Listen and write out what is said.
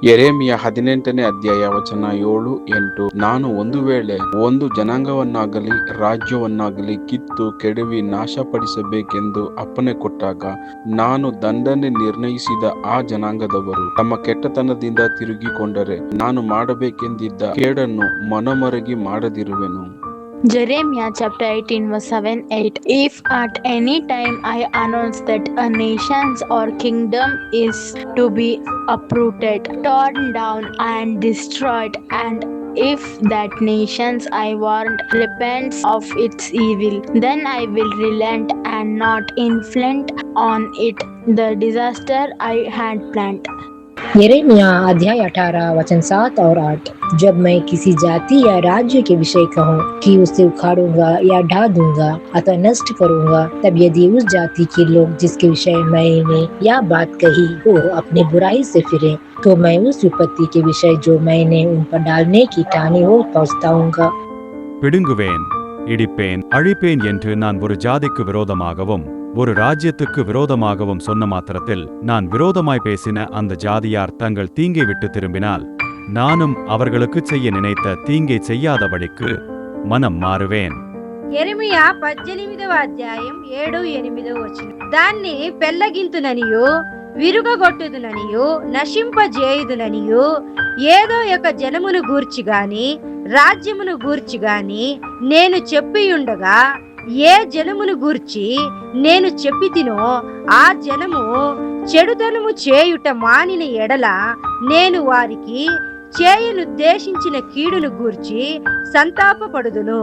ಯೆರೆಮೀಯ 18ನೇ ಅಧ್ಯಾಯ ವಚನ 7, 8. ನಾನು ಒಂದು ವೇಳೆ ಒಂದು ಜನಾಂಗವನ್ನಾಗಲಿ ರಾಜ್ಯವನ್ನಾಗಲಿ ಕಿತ್ತು ಕೆಡವಿ ನಾಶಪಡಿಸಬೇಕೆಂದು ಅಪ್ಪಣೆ ಕೊಟ್ಟಾಗ, ನಾನು ದಂಡನೆ ನಿರ್ಣಯಿಸಿದ ಆ ಜನಾಂಗದವರು ತಮ್ಮ ಕೆಟ್ಟತನದಿಂದ ತಿರುಗಿಕೊಂಡರೆ, ನಾನು ಮಾಡಬೇಕೆಂದಿದ್ದ ಕೇಡನ್ನು ಮನಮರಗಿ ಮಾಡದಿರುವೆನು. Jeremiah chapter 18 verse 7-8. If at any time I announce that a nation's or kingdom is to be uprooted, torn down and destroyed, and if that nations I warned repents of its evil, then I will relent and not inflict on it the disaster I had planned. यिर्मयाह अध्याय 18 वचन 7 और 8। जब मैं किसी जाति या राज्य के विषय कहूँ कि उसे उखाड़ूंगा या ढा दूंगा अथवा नष्ट करूंगा, तब यदि उस जाति के लोग जिसके विषय मैंने यह बात कही वो अपनी बुराई से फिरे, तो मैं उस विपत्ति के विषय जो मैंने उन पर डालने की ठानी हो पहुँचाऊंगा. பிடுங்குவேன், இடிப்பேன், அழிப்பேன் என்று நான் ஒரு ஜாதிக்கு விரோதமாகவும் ஒரு ராஜ்யத்துக்கு விரோதமாகவும் சொன்ன மாத்திரத்தில் நான் விரோதமாய் பேசின அந்த ஜாதியார் தங்கள் தீங்கை விட்டு திரும்பினால், நானும் அவர்களுக்கு செய்ய நினைத்த தீங்கை செய்யாதபடிக்கு மனம் மாறுவேன். యెరెమీయా 18వ అధ్యాయం 7-8 వచనం. దాన్ని పెళ్లగింతుననియు విరుగగొట్టుదుననియు నశింపజేయుదుననియు ఏదో ఒక జనమును గూర్చి గాని రాజ్యమును గూర్చి గాని నేను చెప్పియుండగా, ఏ జనమును గూర్చి నేను చెప్పితినో ఆ జనము చెడుతనము చేయుట మానిన ఎడల, నేను వారికి చేయనుద్దేశించిన కీడును గూర్చి సంతాపపడుదును.